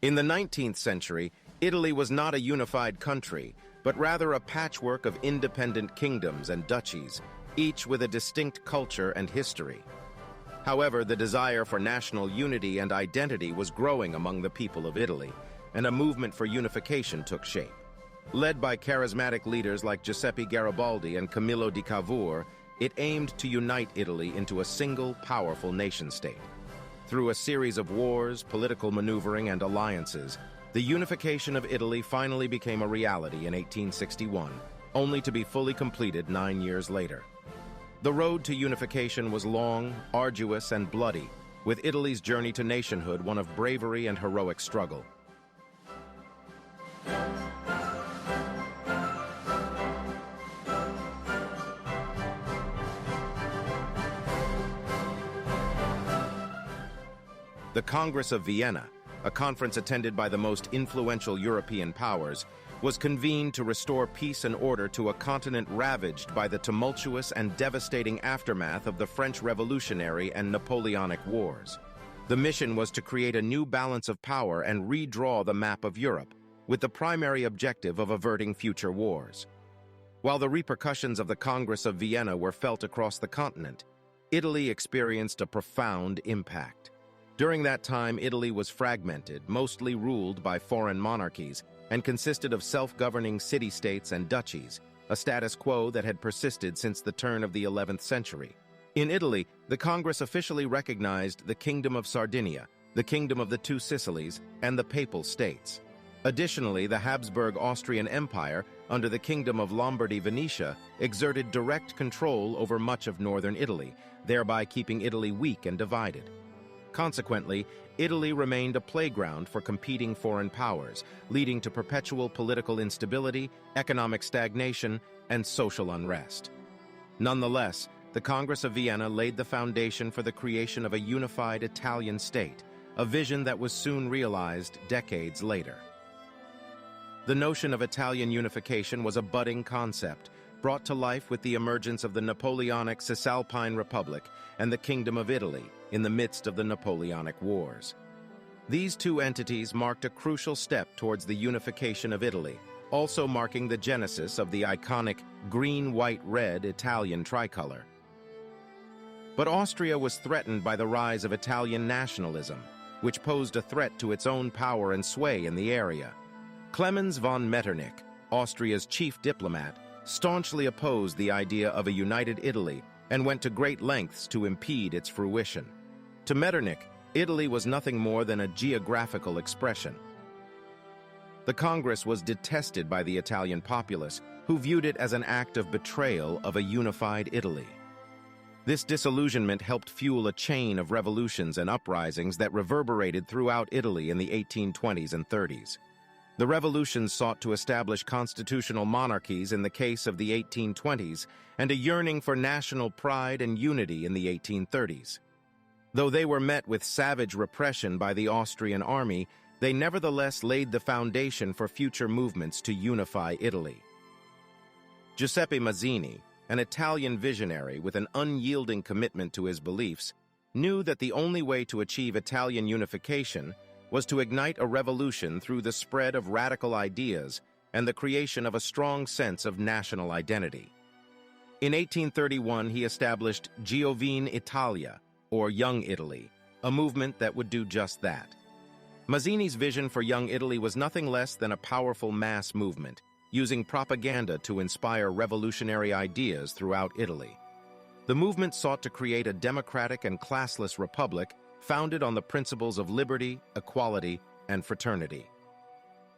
In the 19th century, Italy was not a unified country, but rather a patchwork of independent kingdoms and duchies, each with a distinct culture and history. However, the desire for national unity and identity was growing among the people of Italy, and a movement for unification took shape. Led by charismatic leaders like Giuseppe Garibaldi and Camillo di Cavour, it aimed to unite Italy into a single, powerful nation-state. Through a series of wars, political maneuvering, and alliances, the unification of Italy finally became a reality in 1861, only to be fully completed 9 years later. The road to unification was long, arduous, and bloody, with Italy's journey to nationhood one of bravery and heroic struggle. The Congress of Vienna, a conference attended by the most influential European powers, was convened to restore peace and order to a continent ravaged by the tumultuous and devastating aftermath of the French Revolutionary and Napoleonic Wars. The mission was to create a new balance of power and redraw the map of Europe, with the primary objective of averting future wars. While the repercussions of the Congress of Vienna were felt across the continent, Italy experienced a profound impact. During that time, Italy was fragmented, mostly ruled by foreign monarchies, and consisted of self-governing city-states and duchies, a status quo that had persisted since the turn of the 11th century. In Italy, the Congress officially recognized the Kingdom of Sardinia, the Kingdom of the Two Sicilies, and the Papal States. Additionally, the Habsburg Austrian Empire, under the Kingdom of Lombardy-Venetia, exerted direct control over much of northern Italy, thereby keeping Italy weak and divided. Consequently, Italy remained a playground for competing foreign powers, leading to perpetual political instability, economic stagnation, and social unrest. Nonetheless, the Congress of Vienna laid the foundation for the creation of a unified Italian state, a vision that was soon realized decades later. The notion of Italian unification was a budding concept, brought to life with the emergence of the Napoleonic Cisalpine Republic and the Kingdom of Italy in the midst of the Napoleonic Wars. These two entities marked a crucial step towards the unification of Italy, also marking the genesis of the iconic green-white-red Italian tricolor. But Austria was threatened by the rise of Italian nationalism, which posed a threat to its own power and sway in the area. Clemens von Metternich, Austria's chief diplomat, staunchly opposed the idea of a united Italy and went to great lengths to impede its fruition. To Metternich, Italy was nothing more than a geographical expression. The Congress was detested by the Italian populace, who viewed it as an act of betrayal of a unified Italy. This disillusionment helped fuel a chain of revolutions and uprisings that reverberated throughout Italy in the 1820s and 30s. The revolutions sought to establish constitutional monarchies in the case of the 1820s and a yearning for national pride and unity in the 1830s. Though they were met with savage repression by the Austrian army, they nevertheless laid the foundation for future movements to unify Italy. Giuseppe Mazzini, an Italian visionary with an unyielding commitment to his beliefs, knew that the only way to achieve Italian unification was to ignite a revolution through the spread of radical ideas and the creation of a strong sense of national identity. In 1831, he established Giovine Italia, or Young Italy, a movement that would do just that. Mazzini's vision for Young Italy was nothing less than a powerful mass movement, using propaganda to inspire revolutionary ideas throughout Italy. The movement sought to create a democratic and classless republic founded on the principles of liberty, equality, and fraternity.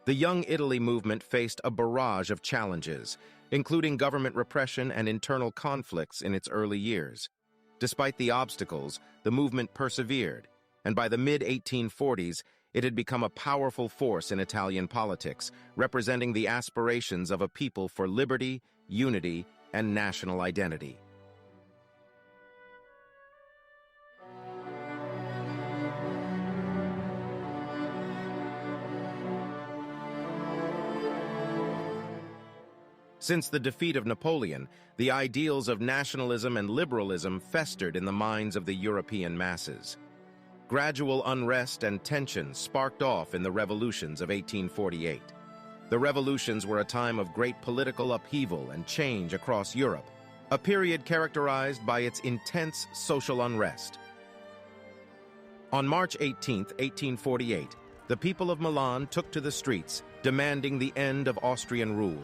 The Young Italy movement faced a barrage of challenges, including government repression and internal conflicts in its early years. Despite the obstacles, the movement persevered, and by the mid-1840s, it had become a powerful force in Italian politics, representing the aspirations of a people for liberty, unity, and national identity. Since the defeat of Napoleon, the ideals of nationalism and liberalism festered in the minds of the European masses. Gradual unrest and tension sparked off in the revolutions of 1848. The revolutions were a time of great political upheaval and change across Europe, a period characterized by its intense social unrest. On March 18, 1848, the people of Milan took to the streets, demanding the end of Austrian rule.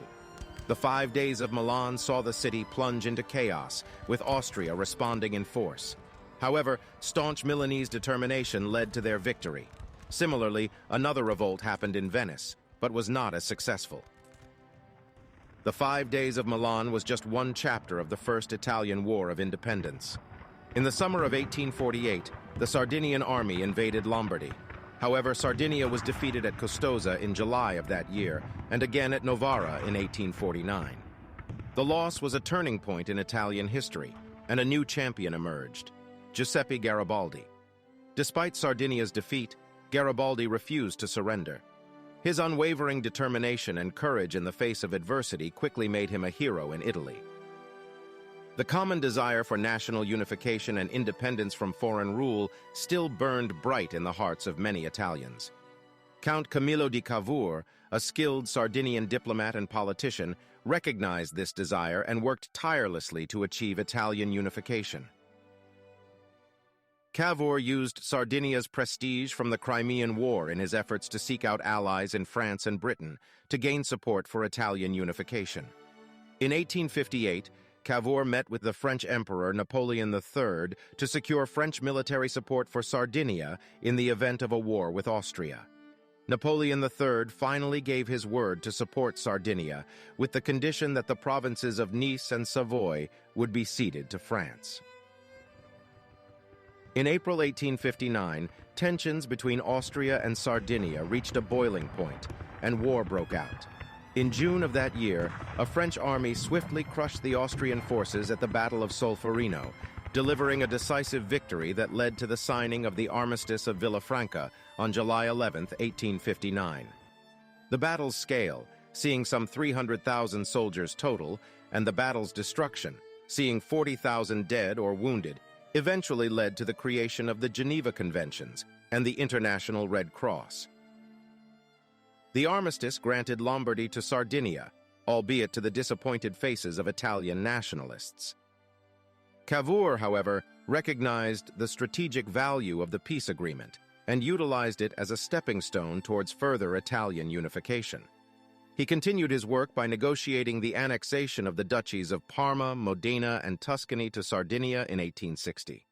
The 5 days of Milan saw the city plunge into chaos, with Austria responding in force. However, staunch Milanese determination led to their victory. Similarly, another revolt happened in Venice, but was not as successful. The 5 days of Milan was just one chapter of the First Italian War of Independence. In the summer of 1848, the Sardinian army invaded Lombardy. However, Sardinia was defeated at Custoza in July of that year, and again at Novara in 1849. The loss was a turning point in Italian history, and a new champion emerged, Giuseppe Garibaldi. Despite Sardinia's defeat, Garibaldi refused to surrender. His unwavering determination and courage in the face of adversity quickly made him a hero in Italy. The common desire for national unification and independence from foreign rule still burned bright in the hearts of many Italians. Count Camillo di Cavour, a skilled Sardinian diplomat and politician, recognized this desire and worked tirelessly to achieve Italian unification. Cavour used Sardinia's prestige from the Crimean War in his efforts to seek out allies in France and Britain to gain support for Italian unification. In 1858, Cavour met with the French Emperor Napoleon III to secure French military support for Sardinia in the event of a war with Austria. Napoleon III finally gave his word to support Sardinia, with the condition that the provinces of Nice and Savoy would be ceded to France. In April 1859, tensions between Austria and Sardinia reached a boiling point, and war broke out. In June of that year, a French army swiftly crushed the Austrian forces at the Battle of Solferino, delivering a decisive victory that led to the signing of the Armistice of Villafranca on July 11, 1859. The battle's scale, seeing some 300,000 soldiers total, and the battle's destruction, seeing 40,000 dead or wounded, eventually led to the creation of the Geneva Conventions and the International Red Cross. The armistice granted Lombardy to Sardinia, albeit to the disappointed faces of Italian nationalists. Cavour, however, recognized the strategic value of the peace agreement and utilized it as a stepping stone towards further Italian unification. He continued his work by negotiating the annexation of the duchies of Parma, Modena, and Tuscany to Sardinia in 1860.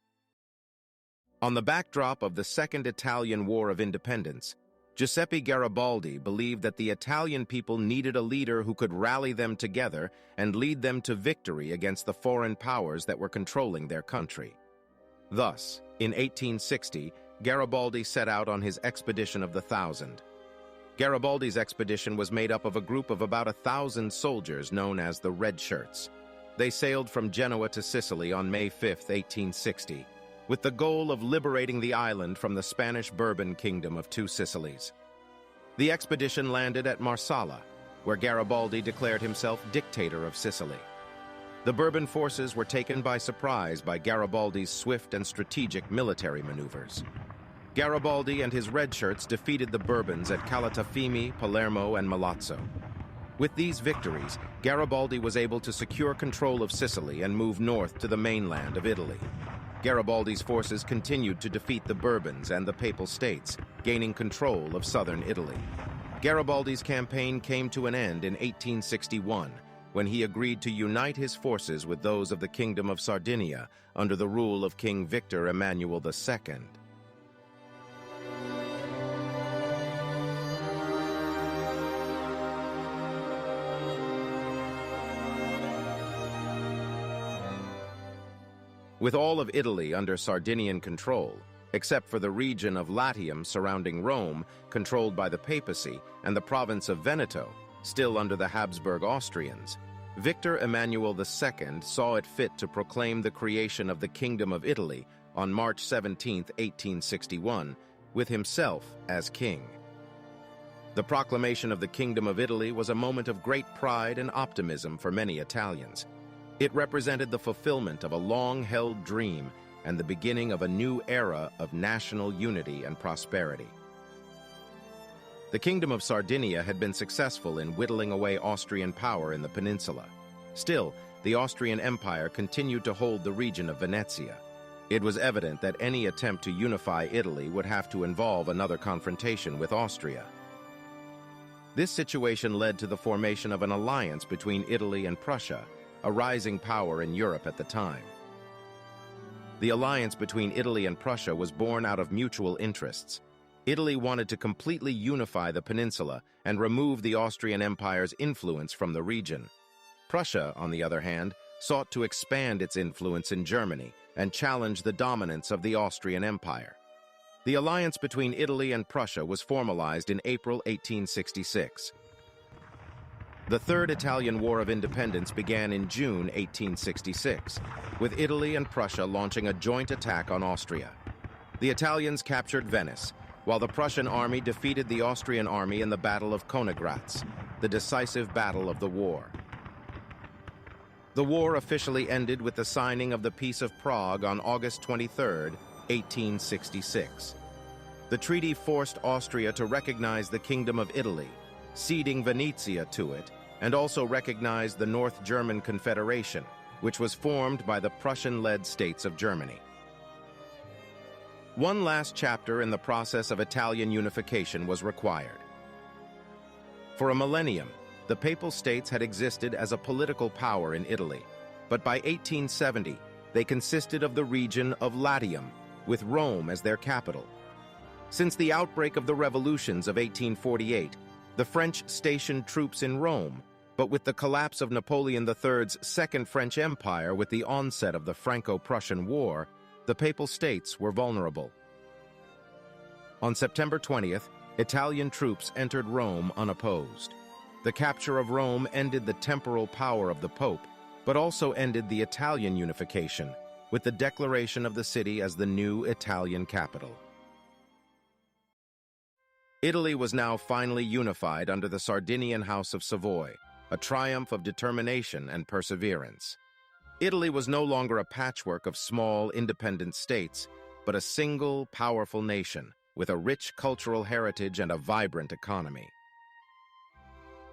On the backdrop of the Second Italian War of Independence, Giuseppe Garibaldi believed that the Italian people needed a leader who could rally them together and lead them to victory against the foreign powers that were controlling their country. Thus, in 1860, Garibaldi set out on his Expedition of the Thousand. Garibaldi's expedition was made up of a group of about 1,000 soldiers known as the Red Shirts. They sailed from Genoa to Sicily on May 5, 1860, with the goal of liberating the island from the Spanish Bourbon Kingdom of Two Sicilies. The expedition landed at Marsala, where Garibaldi declared himself dictator of Sicily. The Bourbon forces were taken by surprise by Garibaldi's swift and strategic military maneuvers. Garibaldi and his Red Shirts defeated the Bourbons at Calatafimi, Palermo, and Milazzo. With these victories, Garibaldi was able to secure control of Sicily and move north to the mainland of Italy. Garibaldi's forces continued to defeat the Bourbons and the Papal States, gaining control of southern Italy. Garibaldi's campaign came to an end in 1861, when he agreed to unite his forces with those of the Kingdom of Sardinia under the rule of King Victor Emmanuel II. With all of Italy under Sardinian control, except for the region of Latium surrounding Rome, controlled by the papacy, and the province of Veneto, still under the Habsburg Austrians, Victor Emmanuel II saw it fit to proclaim the creation of the Kingdom of Italy on March 17, 1861, with himself as king. The proclamation of the Kingdom of Italy was a moment of great pride and optimism for many Italians. It represented the fulfillment of a long-held dream and the beginning of a new era of national unity and prosperity. The Kingdom of Sardinia had been successful in whittling away Austrian power in the peninsula. Still, the Austrian Empire continued to hold the region of Venetia. It was evident that any attempt to unify Italy would have to involve another confrontation with Austria. This situation led to the formation of an alliance between Italy and Prussia, a rising power in Europe at the time. The alliance between Italy and Prussia was born out of mutual interests. Italy wanted to completely unify the peninsula and remove the Austrian Empire's influence from the region. Prussia, on the other hand, sought to expand its influence in Germany and challenge the dominance of the Austrian Empire. The alliance between Italy and Prussia was formalized in April 1866. The Third Italian War of Independence began in June 1866, with Italy and Prussia launching a joint attack on Austria. The Italians captured Venice, while the Prussian army defeated the Austrian army in the Battle of Königgrätz, the decisive battle of the war. The war officially ended with the signing of the Peace of Prague on August 23, 1866. The treaty forced Austria to recognize the Kingdom of Italy, ceding Venetia to it, and also recognized the North German Confederation, which was formed by the Prussian-led states of Germany. One last chapter in the process of Italian unification was required. For a millennium, the Papal States had existed as a political power in Italy, but by 1870, they consisted of the region of Latium, with Rome as their capital. Since the outbreak of the revolutions of 1848, the French stationed troops in Rome, but with the collapse of Napoleon III's Second French Empire with the onset of the Franco-Prussian War, the Papal States were vulnerable. On September 20th, Italian troops entered Rome unopposed. The capture of Rome ended the temporal power of the Pope, but also ended the Italian unification, with the declaration of the city as the new Italian capital. Italy was now finally unified under the Sardinian House of Savoy, a triumph of determination and perseverance. Italy was no longer a patchwork of small, independent states, but a single, powerful nation with a rich cultural heritage and a vibrant economy.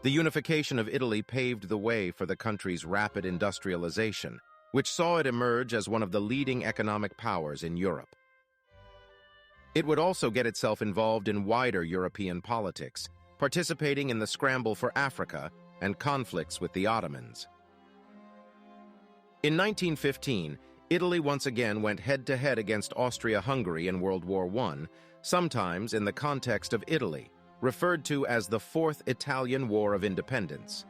The unification of Italy paved the way for the country's rapid industrialization, which saw it emerge as one of the leading economic powers in Europe. It would also get itself involved in wider European politics, participating in the scramble for Africa and conflicts with the Ottomans. In 1915, Italy once again went head-to-head against Austria-Hungary in World War I, sometimes in the context of Italy, referred to as the Fourth Italian War of Independence.